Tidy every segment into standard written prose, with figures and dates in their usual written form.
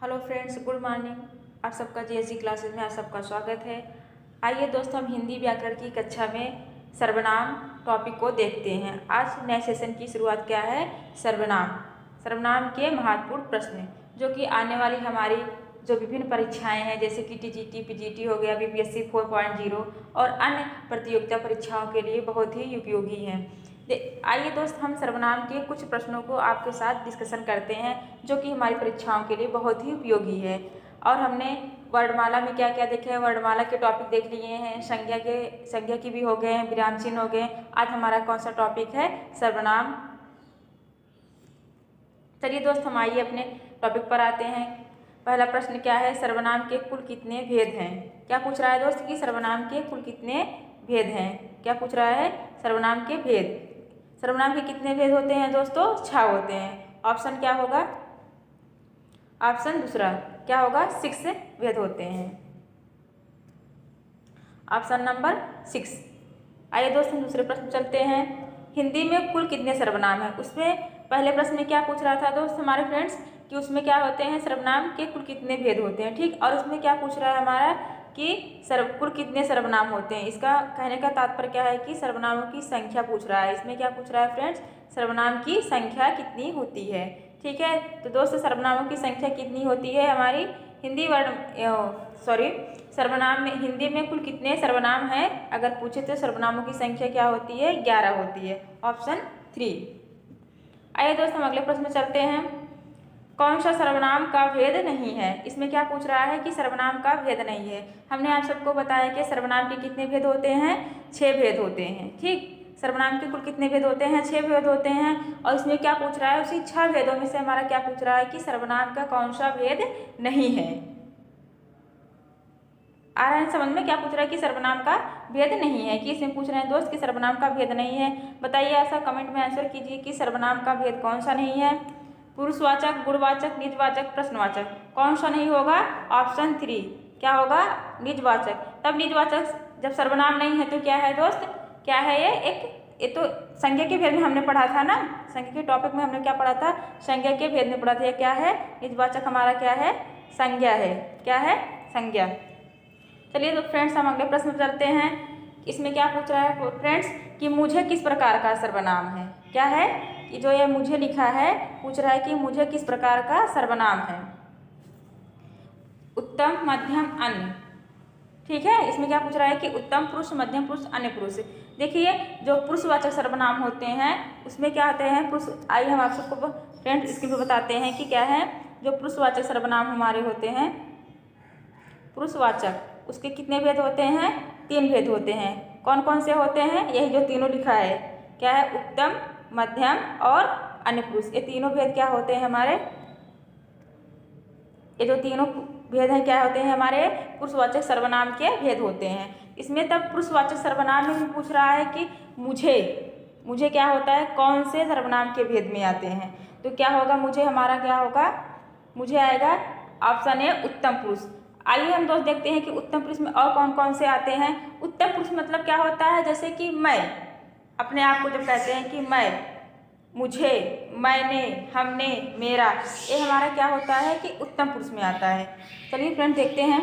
Hello friends, good morning. आप सबका GSC classes में आप सबका स्वागत है। आइए दोस्तों, हम हिंदी व्याकरण की कक्षा में सर्वनाम टॉपिक को देखते हैं। आज नए सेशन की शुरुआत क्या है? सर्वनाम के महत्वपूर्ण प्रश्न, जो कि आने वाली हमारी जो विभिन्न परीक्षाएं हैं, जैसे कि टीजीटी, पीजीटी हो गया, बीपीएससी 4.0 और अन्य प्रतियोगिता परीक्षाओं के लिए बहुत ही उपयोगी हैं। आइए दोस्त, हम सर्वनाम के कुछ प्रश्नों को आपके साथ डिस्कशन करते हैं, जो कि हमारी परीक्षाओं के लिए बहुत ही उपयोगी है। और हमने वर्णमाला में क्या क्या देखे हैं, वर्णमाला के टॉपिक देख लिए हैं, संज्ञा की भी हो गए हैं, विराम चिन्ह हो गए। आज हमारा कौन सा टॉपिक है? सर्वनाम। चलिए दोस्त, हम आइए अपने टॉपिक पर आते हैं। पहला प्रश्न क्या है? सर्वनाम के कुल कितने भेद हैं? क्या पूछ रहा है दोस्त कि सर्वनाम के कुल कितने भेद हैं? क्या पूछ रहा है? सर्वनाम के भेद। सर्वनाम के कितने भेद होते हैं दोस्तों? 6 होते हैं। ऑप्शन क्या होगा? ऑप्शन दूसरा क्या होगा? 6 भेद होते हैं। Option number 6। आइए दोस्त, हम दूसरे प्रश्न चलते हैं। हिंदी में कुल कितने सर्वनाम हैं? उसमें पहले प्रश्न में क्या पूछ रहा था दोस्त हमारे फ्रेंड्स कि उसमें क्या होते हैं, सर्वनाम के कुल कितने भेद होते हैं, ठीक। और उसमें क्या पूछ रहा है हमारा कि कुल कितने सर्वनाम होते हैं। इसका कहने का तात्पर्य क्या है कि सर्वनामों की संख्या पूछ रहा है। इसमें क्या पूछ रहा है फ्रेंड्स? सर्वनाम की संख्या कितनी होती है, ठीक है। तो दोस्त, सर्वनामों की संख्या कितनी होती है हमारी सर्वनाम में? हिंदी में कुल कितने सर्वनाम हैं अगर पूछे तो सर्वनामों की संख्या क्या होती है? 11 होती है। ऑप्शन 3। आइए दोस्त, हम अगले प्रश्न में चलते हैं। कौन सा सर्वनाम का भेद नहीं है? इसमें क्या पूछ रहा है कि सर्वनाम का भेद नहीं है। हमने आप सबको बताया कि सर्वनाम के कितने भेद होते हैं? 6 भेद होते हैं, ठीक। सर्वनाम के कुल कितने भेद होते हैं? 6 भेद होते हैं। और इसमें क्या पूछ रहा है? उसी 6 भेदों में से हमारा क्या पूछ रहा है कि सर्वनाम का कौन सा भेद नहीं है। आ रहा है समझ में? क्या पूछ रहा है कि सर्वनाम का भेद नहीं है। कि इसमें पूछ रहे हैं दोस्त कि सर्वनाम का भेद नहीं है। बताइए, ऐसा कमेंट में आंसर कीजिए कि सर्वनाम का भेद कौन सा नहीं है। पुरुषवाचक, गुणवाचक, निजवाचक, प्रश्नवाचक, कौन सा नहीं होगा? ऑप्शन 3 क्या होगा? निजवाचक। तब निजवाचक जब सर्वनाम नहीं है तो क्या है दोस्त? क्या है ये तो संज्ञा के भेद में हमने पढ़ा था ना। संज्ञा के टॉपिक में हमने क्या पढ़ा था? संज्ञा के भेद में पढ़ा था। क्या है? निजवाचक हमारा क्या है? संज्ञा है। क्या है? संज्ञा। चलिए तो फ्रेंड्स, हम अगले प्रश्न में चलते हैं। इसमें क्या पूछ रहा है फ्रेंड्स कि मुझे किस प्रकार का सर्वनाम है? क्या है कि जो ये मुझे लिखा है, पूछ रहा है कि मुझे किस प्रकार का सर्वनाम है? उत्तम, मध्यम, अन्य, ठीक है। इसमें क्या पूछ रहा है कि उत्तम पुरुष, मध्यम पुरुष, अन्य पुरुष। देखिए, जो पुरुषवाचक सर्वनाम होते हैं उसमें क्या होते हैं? पुरुष। आइए हम आप सबको फ्रेंड्स इसके भी बताते हैं कि क्या है। जो पुरुषवाचक सर्वनाम हमारे होते हैं, पुरुषवाचक, उसके कितने भेद होते हैं? 3 भेद होते हैं। कौन कौन से होते हैं? यही जो तीनों लिखा है। क्या है? उत्तम, मध्यम और अन्य पुरुष। ये तीनों भेद क्या होते हैं हमारे? ये जो तीनों भेद हैं क्या होते हैं हमारे? पुरुषवाचक सर्वनाम के भेद होते हैं। इसमें तब पुरुषवाचक सर्वनाम में भी पूछ रहा है कि मुझे क्या होता है? कौन से सर्वनाम के भेद में आते हैं? तो क्या होगा? मुझे हमारा क्या होगा? मुझे आएगा ऑप्शन ए, उत्तम पुरुष। आइए हम दोस्त देखते हैं कि उत्तम पुरुष में और कौन कौन से आते हैं। उत्तम पुरुष मतलब क्या होता है? जैसे कि मैं, अपने आप को जब कहते हैं कि मैं, मुझे, मैंने, हमने, मेरा, ये हमारा क्या होता है कि उत्तम पुरुष में आता है। चलिए फ्रेंड देखते हैं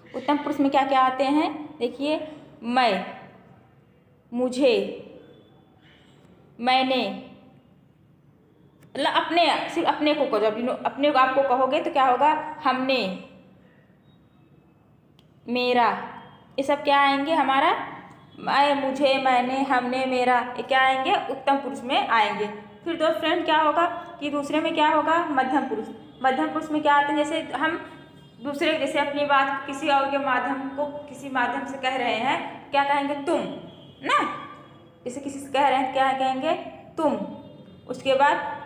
उत्तम पुरुष में क्या क्या आते हैं। देखिए, मैं, मुझे, मैंने, मतलब अपने, सिर्फ अपने को, जब अपने को आपको कहोगे तो क्या होगा? हमने, मेरा, ये सब क्या आएंगे हमारा? मैं, मुझे, मैंने, हमने, मेरा, ये क्या आएंगे? उत्तम पुरुष में आएंगे। फिर दोस्त फ्रेंड क्या होगा कि दूसरे में क्या होगा? मध्यम पुरुष। मध्यम पुरुष में क्या आते हैं? जैसे हम दूसरे, जैसे अपनी बात किसी और के किसी माध्यम से कह रहे हैं, क्या कहेंगे? तुम ना। जैसे किसी से कह रहे हैं, क्या कहेंगे? तुम। उसके बाद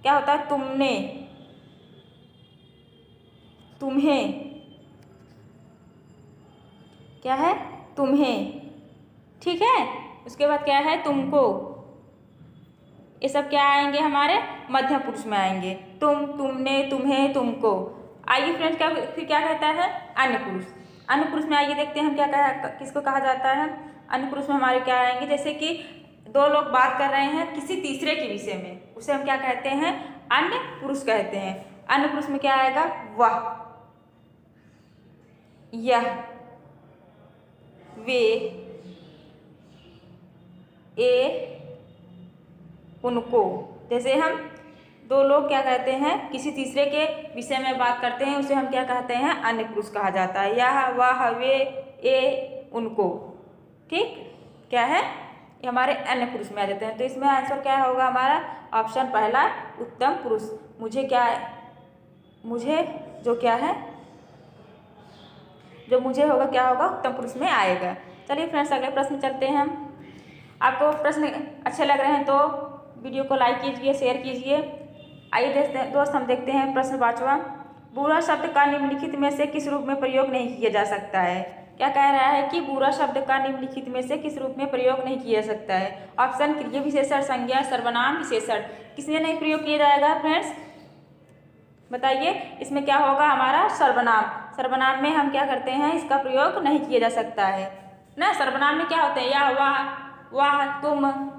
क्या होता है? तुमने, तुम्हें, क्या है? तुम्हें, ठीक है। उसके बाद क्या है? तुमको। ये सब क्या आएंगे हमारे? मध्यम पुरुष में आएंगे। तुम, तुमने, तुम्हें, तुमको। आइए फ्रेंड्स, फिर क्या कहता है? अन्य पुरुष। अन्य पुरुष में आइए देखते हैं हम किसको कहा जाता है। अन्य पुरुष में हमारे क्या आएंगे? जैसे कि 2 लोग बात कर रहे हैं किसी तीसरे के विषय में, उसे हम क्या कहते हैं? अन्य पुरुष कहते हैं। अन्य पुरुष में क्या आएगा? वह, यह, वे, ए, उनको। जैसे हम दो लोग क्या कहते हैं, किसी तीसरे के विषय में बात करते हैं, उसे हम क्या कहते हैं? अन्य पुरुष कहा जाता है। यह, वह, वे, ए, उनको। ठीक, क्या है? ये हमारे अन्य पुरुष में आ जाते हैं। तो इसमें आंसर क्या होगा हमारा? ऑप्शन पहला, उत्तम पुरुष। मुझे क्या है? मुझे जो क्या है, जो मुझे होगा क्या होगा? उत्तम पुरुष में आएगा। चलिए फ्रेंड्स, अगले प्रश्न चलते हैं हम। आपको प्रश्न अच्छे लग रहे हैं तो वीडियो को लाइक कीजिए, शेयर कीजिए। आइए दोस्त हम देखते हैं प्रश्न 5वां। बुरा शब्द का निम्नलिखित में से किस रूप में प्रयोग नहीं किया जा सकता है? क्या कह रहा है कि बुरा शब्द का निम्नलिखित में से किस रूप में प्रयोग नहीं किया जा सकता है? ऑप्शन क्रिया विशेषण, संज्ञा, सर्वनाम, विशेषण। किसमें नहीं प्रयोग किया जाएगा फ्रेंड्स? बताइए। इसमें क्या होगा हमारा? सर्वनाम। सर्वनाम में हम क्या करते हैं? इसका प्रयोग नहीं किया जा सकता है ना। सर्वनाम में क्या होते हैं? या, वह,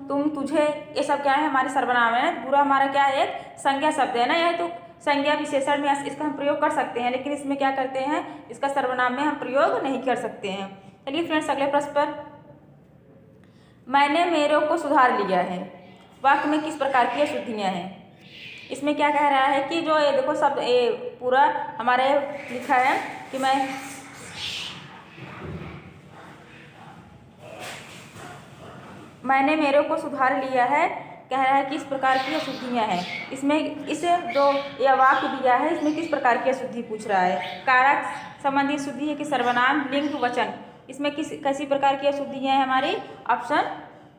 तुम, तुझे, ये सब क्या है? हमारे सर्वनाम है। बुरा हमारा क्या है? एक संज्ञा शब्द है ना। यह तो संज्ञा विशेषण में इसका हम प्रयोग कर सकते हैं, लेकिन इसमें क्या करते हैं? इसका सर्वनाम में हम प्रयोग नहीं कर सकते हैं। चलिए फ्रेंड्स, अगले प्रश्न पर। मैंने मेरे को सुधार लिया है, वाक्य में किस प्रकार की अशुद्धियाँ हैं? इसमें क्या कह रहा है कि जो ये देखो शब्द ये पूरा हमारे लिखा है कि मैंने मेरे को सुधार लिया है, कह रहा है कि इस प्रकार की अशुद्धियाँ हैं। इसमें इस जो यह वाक्य दिया है, इसमें किस प्रकार की अशुद्धि पूछ रहा है? कारक संबंधी अशुद्धि है कि सर्वनाम, लिंग, वचन? इसमें कैसी प्रकार की अशुद्धियाँ हैं हमारी? ऑप्शन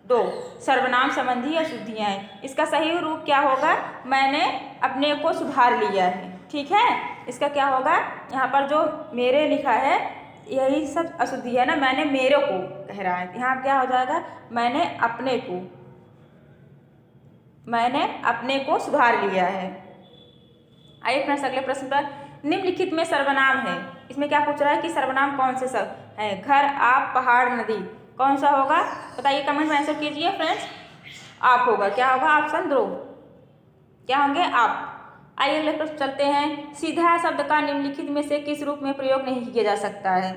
2, सर्वनाम संबंधी अशुद्धियाँ हैं। इसका सही रूप क्या होगा? मैंने अपने को सुधार लिया है। ठीक है, इसका क्या होगा? यहाँ पर जो मेरे लिखा है यही सब अशुद्धि है ना। मैंने मेरे को कह रहा है, यहाँ क्या हो जाएगा? मैंने अपने को सुधार लिया है। आइए फ्रेंड्स, अगले प्रश्न पर। निम्नलिखित में सर्वनाम है, इसमें क्या पूछ रहा है कि सर्वनाम कौन से सब है? घर, आप, पहाड़, नदी। कौन सा होगा? बताइए, कमेंट में आंसर कीजिए फ्रेंड्स। आप होगा। क्या होगा? ऑप्शन 2, क्या होंगे? आप। आइए अगले प्रश्न चलते हैं। सीधा शब्द का निम्नलिखित में से किस रूप में प्रयोग नहीं किया जा सकता है?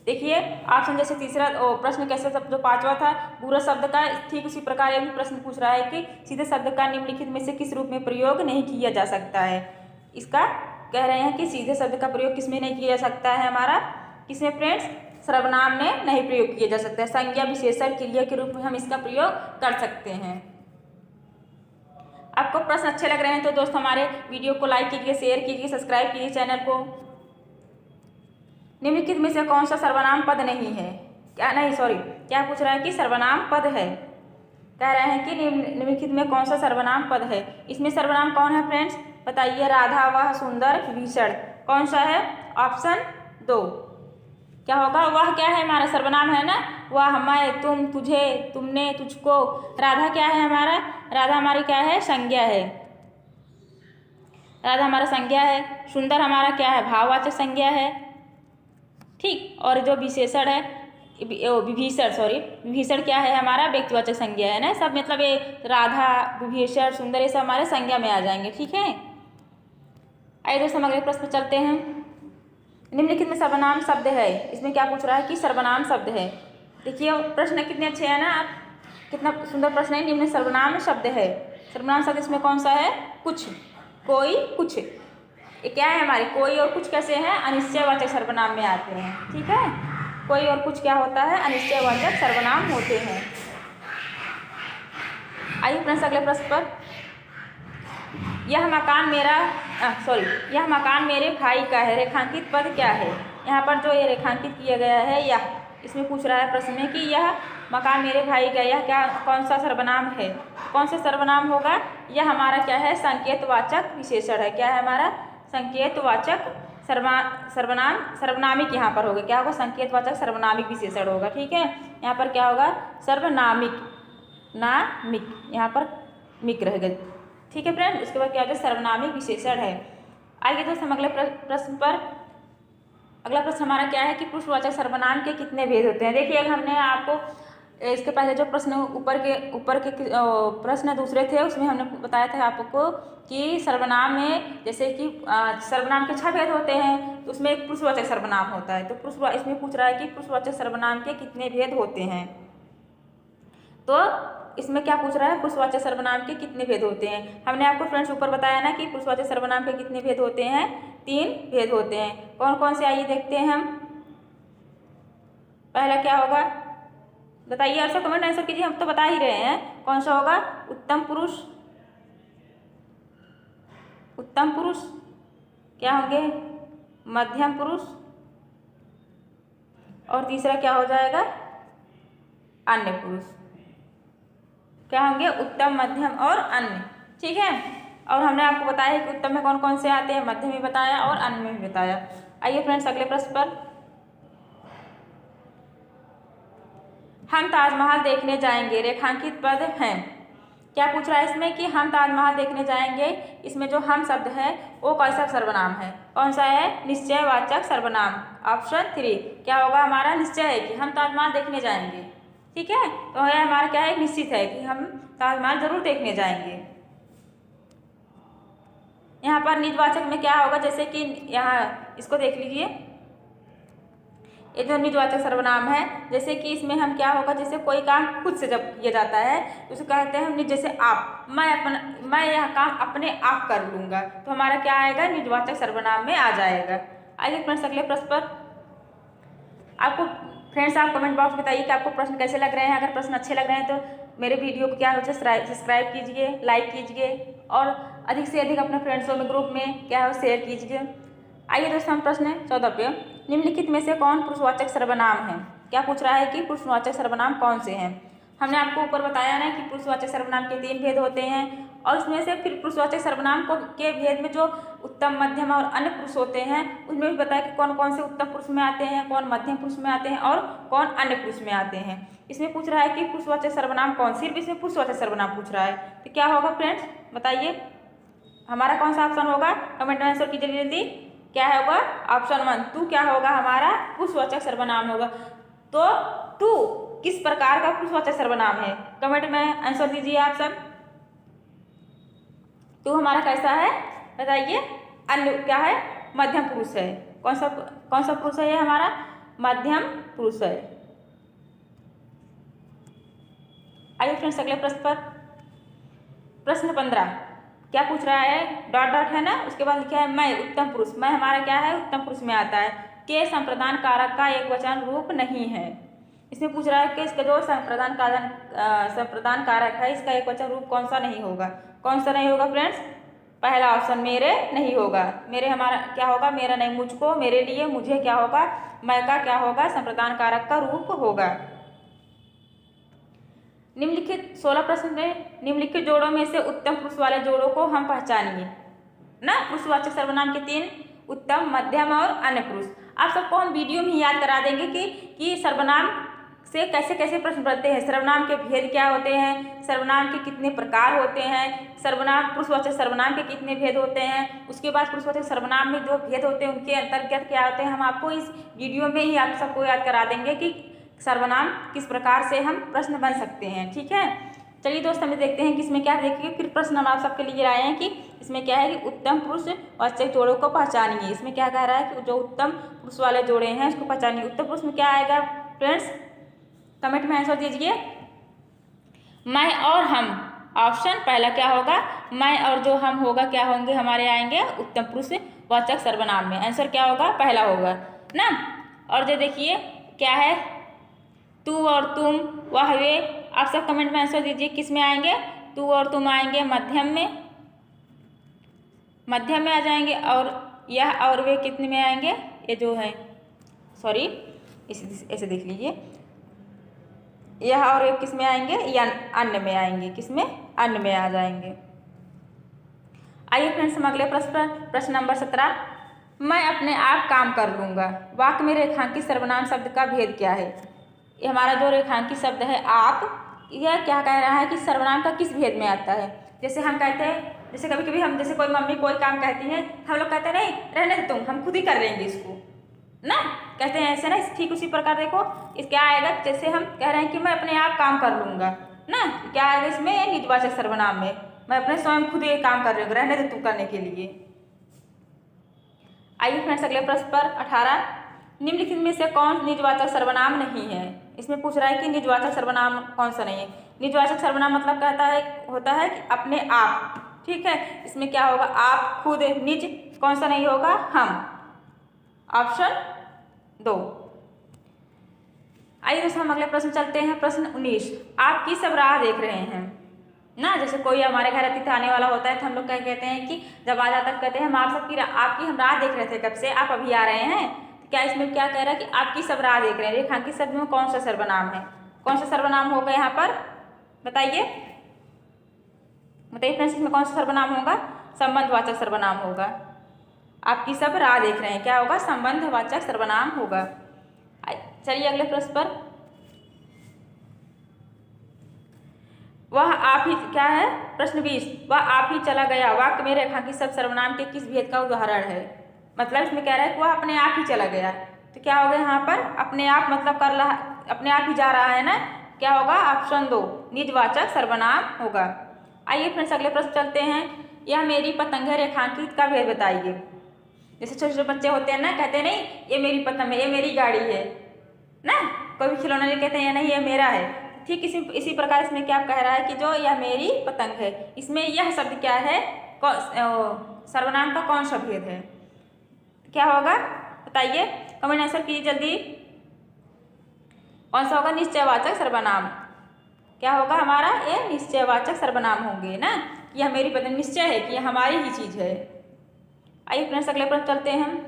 देखिए ऑप्शन जैसे तीसरा प्रश्न कैसे सब जो 5वां था बुरा शब्द का, ठीक उसी प्रकार ये भी प्रश्न पूछ रहा है कि सीधे शब्द का निम्नलिखित में से किस रूप में प्रयोग नहीं किया जा सकता है? इसका कह रहे हैं कि सीधे शब्द का प्रयोग किसमें नहीं किया जा सकता है हमारा? किसमें फ्रेंड्स? सर्वनाम में नहीं प्रयोग किया जा सकता है। संज्ञा, विशेषण, क्रिया के रूप में हम इसका प्रयोग कर सकते हैं। आपको प्रश्न अच्छे लग रहे हैं तो दोस्त हमारे वीडियो को लाइक कीजिए, शेयर कीजिए, सब्सक्राइब कीजिए चैनल को। निम्नलिखित में से कौन सा सर्वनाम पद नहीं है? क्या पूछ रहा है कि सर्वनाम पद है। कह रहे हैं कि निम्नलिखित में कौन सा सर्वनाम पद है? इसमें सर्वनाम कौन है फ्रेंड्स? बताइए। राधा, वह, सुंदर, विभीषण। कौन सा है? ऑप्शन 2, क्या होगा? वह क्या है? हमारा सर्वनाम है ना। वह, मैं, तुम, तुझे, तुमने, तुझको। राधा क्या है हमारा? राधा हमारी क्या है? संज्ञा है। राधा हमारा संज्ञा है। सुंदर हमारा क्या है? भाववाचक संज्ञा है। ठीक, और जो विशेषण है विभीषण क्या है हमारा? व्यक्तिवाचक संज्ञा है ना। सब मतलब ये राधा, विभीषण, सुंदर ये सब हमारे संज्ञा में आ जाएंगे। ठीक है, आइए दोस्तों अगले प्रश्न पर चलते हैं। निम्नलिखित में सर्वनाम शब्द है, इसमें क्या पूछ रहा है कि सर्वनाम शब्द है। देखिए प्रश्न कितने अच्छे हैं ना, आप कितना सुंदर प्रश्न है। निम्न सर्वनाम शब्द है। सर्वनाम शब्द इसमें कौन सा है? कुछ, कोई, कुछ। ये क्या है हमारे? कोई और कुछ कैसे हैं? अनिश्चयवाचक सर्वनाम में आते हैं। ठीक है, कोई और कुछ क्या होता है? अनिश्चयवाचक सर्वनाम होते हैं। आइए फ्रेंड्स अगले प्रश्न पर। यह मकान मेरे भाई का है, रेखांकित पद क्या है? यहाँ पर जो ये रेखांकित किया गया है यह, इसमें पूछ रहा है प्रश्न में कि यह मकान मेरे भाई का, यह क्या कौन सा सर्वनाम है? कौन सा सर्वनाम होगा? यह हमारा क्या है? संकेतवाचक विशेषण है। क्या है हमारा? संकेतवाचक सर्वनामिक यहाँ पर होगा। क्या होगा? संकेतवाचक सर्वनामिक विशेषण होगा। ठीक है, यहाँ पर क्या होगा? सर्वनामिक, नामिक, यहाँ पर मिक रहेगा। ठीक है फ्रेंड, उसके बाद क्या होगा? सर्वनामिक विशेषण है। आइए दोस्त हम अगले प्रश्न पर। अगला प्रश्न हमारा क्या है कि पुरुषवाचक सर्वनाम के कितने भेद होते हैं? देखिए अगर हमने आपको इसके पहले जो प्रश्न ऊपर के प्रश्न दूसरे थे उसमें हमने बताया था आपको कि सर्वनाम में जैसे कि सर्वनाम के 6 भेद होते हैं, तो उसमें एक पुरुषवाचक सर्वनाम होता है। तो इसमें पूछ रहा है कि पुरुषवाचक सर्वनाम के कितने भेद होते हैं। तो इसमें क्या पूछ रहा है, पुरुषवाचक सर्वनाम के कितने भेद होते हैं। हमने आपको फ्रेंड्स ऊपर बताया ना कि पुरुषवाचक सर्वनाम के कितने भेद होते हैं, 3 भेद होते हैं। कौन कौन से आइए देखते हैं हम। पहला क्या होगा बताइए, आप सब कमेंट आंसर कीजिए, हम तो बता ही रहे हैं। कौन सा होगा, उत्तम पुरुष। उत्तम पुरुष क्या होंगे, मध्यम पुरुष, और तीसरा क्या हो जाएगा, अन्य पुरुष। क्या होंगे, उत्तम, मध्यम और अन्य। ठीक है, और हमने आपको बताया है कि उत्तम में कौन कौन से आते हैं, मध्यम में बताया और अन्य में भी बताया। आइए फ्रेंड्स अगले प्रश्न पर। हम ताजमहल देखने जाएंगे, रेखांकित पद हैं। क्या पूछ रहा है इसमें कि हम ताजमहल देखने जाएंगे, इसमें जो हम शब्द है वो कैसा सर्वनाम है, कौन सा है, निश्चयवाचक सर्वनाम। ऑप्शन 3 क्या होगा हमारा, निश्चय है कि हम ताजमहल देखने जाएंगे। ठीक है, तो यह हमारा क्या है, निश्चित है कि हम ताजमहल जरूर देखने जाएंगे। यहाँ पर निजवाचक में क्या होगा, जैसे कि यहाँ इसको देख लीजिए, ये जो निजवाचक सर्वनाम है, जैसे कि इसमें हम क्या होगा, जैसे कोई काम खुद से जब किया जाता है तो उसे कहते हैं हम निज, जैसे आप, मैं यह काम अपने आप कर लूँगा, तो हमारा क्या आएगा, निजवाचक सर्वनाम में आ जाएगा। आइए फ्रेंड्स अगले प्रश्न पर। आपको फ्रेंड्स आप कमेंट बॉक्स में बताइए कि आपको प्रश्न कैसे लग रहे हैं। अगर प्रश्न अच्छे लग रहे हैं तो मेरे वीडियो को क्या हो, सब्सक्राइब कीजिए, लाइक कीजिए और अधिक से अधिक अपने फ्रेंड्सों में ग्रुप में क्या हो शेयर कीजिए। आइए दोस्तों हम प्रश्न 14 पे, निम्नलिखित में से कौन पुरुषवाचक सर्वनाम है। क्या पूछ रहा है कि पुरुषवाचक सर्वनाम कौन से हैं। हमने आपको ऊपर बताया ना कि पुरुषवाचक सर्वनाम के 3 भेद होते हैं, और उसमें से फिर पुरुषवाचक सर्वनाम के भेद में जो उत्तम, मध्यम और अन्य पुरुष होते हैं उसमें भी बताया कि कौन कौन से उत्तम पुरुष में आते हैं, कौन मध्यम पुरुष में आते हैं और कौन अन्य पुरुष में आते हैं। इसमें पूछ रहा है कि पुरुषवाचक सर्वनाम कौन, सिर्फ इसमें पुरुषवाचक सर्वनाम पूछ रहा है, तो क्या होगा फ्रेंड्स बताइए, हमारा कौन सा ऑप्शन होगा, कमेंट में आंसर कीजिए जल्दी। क्या होगा, ऑप्शन 1 टू क्या होगा हमारा, पुरुषवाचक सर्वनाम होगा। तो टू किस प्रकार का पुरुषवाचक सर्वनाम है, कमेंट में आंसर दीजिए आप सब। टू हमारा कैसा है बताइए, अन्य क्या है, मध्यम पुरुष है। कौन सा पुरुष है ये हमारा, मध्यम पुरुष है। आइए फ्रेंड्स अगले प्रश्न पर। प्रश्न 15 क्या पूछ रहा है, डॉट डॉट है ना, उसके बाद लिखा है मैं, उत्तम पुरुष। मैं हमारा क्या है, उत्तम पुरुष में आता है। के संप्रदान कारक का एक वचन रूप नहीं है। इसमें पूछ रहा है कि इसका जो संप्रदान कारक है इसका एक वचन रूप कौन सा नहीं होगा। कौन सा नहीं होगा फ्रेंड्स, पहला ऑप्शन मेरे नहीं होगा। मेरे हमारा क्या होगा, मेरा नहीं, मुझको, मेरे लिए, मुझे क्या होगा, मैं का क्या होगा, संप्रदान कारक का रूप होगा। निम्नलिखित 16 प्रश्न में निम्नलिखित जोड़ों में से उत्तम पुरुष वाले जोड़ों को हम पहचानिए ना। पुरुषवाचक सर्वनाम के 3, उत्तम, मध्यम और अन्य पुरुष। आप सबको हम वीडियो में ही याद करा देंगे कि सर्वनाम से कैसे कैसे प्रश्न बनते हैं, सर्वनाम के भेद क्या होते हैं, सर्वनाम के कितने प्रकार होते हैं, सर्वनाम पुरुषवाचक सर्वनाम के कितने भेद होते हैं, उसके बाद पुरुषवाचक सर्वनाम में जो भेद होते हैं उनके अंतर्गत क्या होते हैं। हम आपको इस वीडियो में ही आप सबको याद करा देंगे कि सर्वनाम किस प्रकार से हम प्रश्न बन सकते हैं। ठीक है, चलिए दोस्त हमें देखते हैं कि इसमें क्या देखिए। फिर प्रश्न हम आप सबके लिए आए हैं कि इसमें क्या है कि उत्तम पुरुषवाचक जोड़ों को पहचानिए। इसमें क्या कह रहा है कि जो उत्तम पुरुष वाले जोड़े हैं उसको पहचानिए। उत्तम पुरुष में क्या आएगा फ्रेंड्स, कमेंट में आंसर दीजिए। मैं और हम, ऑप्शन पहला क्या होगा, मैं और जो हम होगा क्या होंगे, हमारे आएंगे उत्तम पुरुषवाचक सर्वनाम में। आंसर क्या होगा, पहला होगा ना। और जो देखिए क्या है, तू और तुम, वह, वे। आप सब कमेंट में आंसर दीजिए किस में आएंगे, तू और तुम आएंगे मध्यम में, मध्यम में आ जाएंगे। और यह और वे कितने में आएंगे, ये जो है सॉरी ऐसे देख लीजिए, यह और वे किस में आएंगे, या अन्य में आएंगे, किस में, अन्य में आ जाएंगे। आइए फ्रेंड्स हम अगले प्रश्न नंबर 17, मैं अपने आप काम कर लूँगा। वाक्य में रेखांकित सर्वनाम शब्द का भेद क्या है। ये हमारा जो रेखांकित शब्द है आप, यह क्या कह रहा है कि सर्वनाम का किस भेद में आता है। जैसे हम कहते हैं, जैसे कभी कभी हम, जैसे कोई मम्मी कोई काम कहती है, हम लोग कहते हैं नहीं रहने दे तुम, हम खुद ही कर लेंगे इसको, ना, कहते हैं ऐसे ना। ठीक उसी प्रकार देखो इस क्या आएगा, जैसे हम कह रहे हैं कि मैं अपने आप काम कर लूँगा ना, क्या आएगा इसमें, निजवाचक सर्वनाम में मैं अपने स्वयं खुद ये काम कर रही हूँ, रहने दे तुम करने के लिए। आइए फ्रेंड्स अगले प्रश्न पर 18, निम्नलिखित में से कौन निजवाचक सर्वनाम नहीं है। इसमें पूछ रहा है कि निजवाचक सर्वनाम कौन सा नहीं है। निजवाचक सर्वनाम मतलब कहता है होता है कि अपने आप, ठीक है। इसमें क्या होगा, आप, खुद, निज, कौन सा नहीं होगा, हम। ऑप्शन 2। आइए दोस्तों हम अगले प्रश्न चलते हैं। प्रश्न 19, आप किस सब राह देख रहे हैं ना। जैसे कोई हमारे घर अतिथि आने वाला होता है तो हम लोग क्या कहते हैं कि जब आ जाता है कहते हैं हम आप सबकी आपकी हम राह देख रहे थे कब से, आप अभी आ रहे हैं। तो क्या इसमें क्या कह रहा है कि आपकी सब राह देख रहे हैं। रेखांकित शब्द में कौन सा सर्वनाम है, कौन सा सर्वनाम होगा यहाँ पर, बताइए बताइए फ्रेंड्स, इसमें कौन सा सर्वनाम होगा, संबंधवाचक सर्वनाम होगा। आपकी सब राह देख रहे हैं, क्या होगा, संबंधवाचक सर्वनाम होगा। चलिए अगले प्रश्न पर, वह आप ही, क्या है प्रश्न 20, वह आप ही चला गया वाक्य में रेखांकित शब्द सर्वनाम के किस भेद का उदाहरण है। मतलब इसमें कह रहा है कि वह अपने आप ही चला गया, तो क्या होगा यहाँ पर, अपने आप मतलब कर रहा, अपने आप ही जा रहा है ना, क्या होगा, ऑप्शन 2 निजवाचक सर्वनाम होगा। आइए फ्रेंड्स अगले प्रश्न चलते हैं। यह मेरी पतंग है रेखांकित का भेद बताइए। जैसे छोटे छोटे बच्चे होते हैं ना, कहते नहीं ये मेरी पतंग है, ये मेरी गाड़ी है ना, कोई भी खिलौना नहीं कहते हैं नहीं ये मेरा है। ठीक इसी प्रकार इसमें क्या कह रहा है कि जो यह मेरी पतंग है, इसमें यह शब्द क्या है, सर्वनाम का कौन सा भेद है, क्या होगा बताइए, कमेंट आंसर कीजिए जल्दी। कौन सा होगा, निश्चयवाचक सर्वनाम। क्या होगा हमारा, ये निश्चयवाचक सर्वनाम होंगे ना, यह मेरी पतंग निश्चय है कि यह हमारी ही चीज़ है। आइए फ्रेंड्स अगले प्रश्न चलते हैं।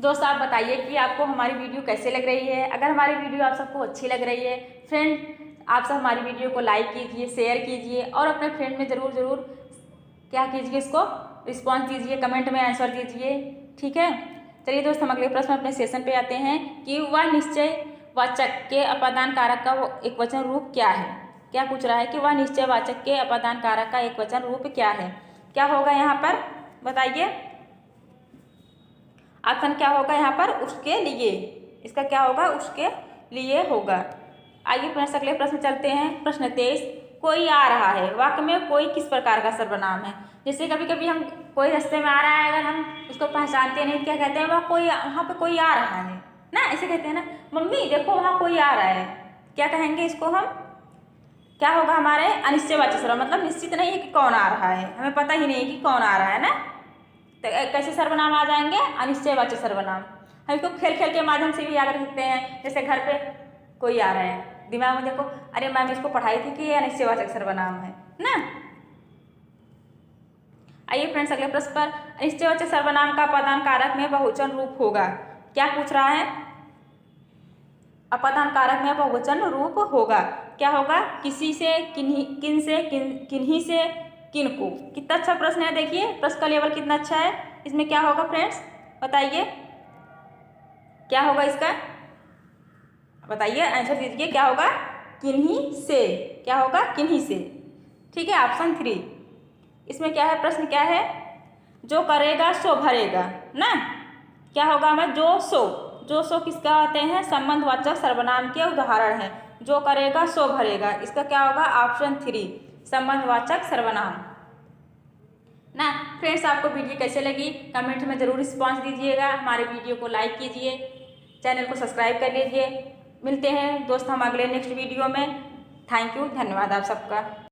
दोस्त आप बताइए कि आपको हमारी वीडियो कैसे लग रही है। अगर हमारी वीडियो आप सबको अच्छी लग रही है फ्रेंड, आप सब हमारी वीडियो को लाइक कीजिए, शेयर कीजिए और अपने फ्रेंड में ज़रूर क्या कीजिए, इसको रिस्पॉन्स दीजिए, कमेंट में आंसर दीजिए, ठीक है। चलिए दोस्त हम अगले प्रश्न अपने सेशन पे आते हैं कि वह निश्चयवाचक के अपादान कारक का एक वचन रूप क्या है। क्या पूछ रहा है कि वह निश्चयवाचक के अपादान कारक का एक वचन रूप क्या है, क्या होगा यहाँ पर बताइए। ऑप्शन क्या होगा यहाँ पर, उसके लिए, इसका क्या होगा, उसके लिए होगा। आइए फ्रेंड्स अगले प्रश्न चलते हैं। प्रश्न 23, कोई आ रहा है वाक्य में कोई किस प्रकार का सर्वनाम है। जैसे कभी कभी हम कोई रास्ते में आ रहा है, अगर हम उसको पहचानते नहीं, क्या कहते हैं, वह कोई, वहाँ पे कोई आ रहा है ना, ऐसे कहते हैं ना, मम्मी देखो वहाँ कोई आ रहा है, क्या कहेंगे इसको हम, क्या होगा हमारे अनिश्चयवाचक सर्वनाम, मतलब निश्चित नहीं है कि कौन आ रहा है, हमें पता ही नहीं है कि कौन आ रहा है ना, तो कैसे सर्वनाम आ जाएंगे, अनिश्चयवाचक सर्वनाम। हम इसको खेल खेल के माध्यम से भी याद रख सकते हैं। जैसे घर पे कोई आ रहा है, दिमाग में देखो अरे मैम इसको पढ़ाई थी कि ये अनिश्चयवाचक सर्वनाम है ना। आइए फ्रेंड्स अगले प्रश्न पर, अनिश्चयवाचक सर्वनाम का अपादान कारक में बहुवचन रूप होगा। क्या पूछ रहा है, अपादान कारक में बहुवचन रूप होगा, क्या होगा, किसी से, किन से, किन्हीं से, किनको। कितना अच्छा प्रश्न है, देखिए प्रश्न का लेवल कितना अच्छा है। इसमें क्या होगा फ्रेंड्स बताइए, क्या होगा इसका बताइए, आंसर दीजिए, क्या होगा, किन्हीं से, क्या होगा, किन्हीं से, ठीक है, ऑप्शन 3। इसमें क्या है, प्रश्न क्या है, जो करेगा सो भरेगा ना, क्या होगा हमें, जो सो किसका आते हैं, संबंधवाचक सर्वनाम के उदाहरण हैं। जो करेगा सो भरेगा, इसका क्या होगा, ऑप्शन 3 संबंधवाचक सर्वनाम ना। फ्रेंड्स आपको वीडियो कैसे लगी कमेंट में ज़रूर रिस्पॉन्स दीजिएगा, हमारे वीडियो को लाइक कीजिए, चैनल को सब्सक्राइब कर लीजिए। मिलते हैं दोस्त हम अगले नेक्स्ट वीडियो में। थैंक यू, धन्यवाद आप सबका।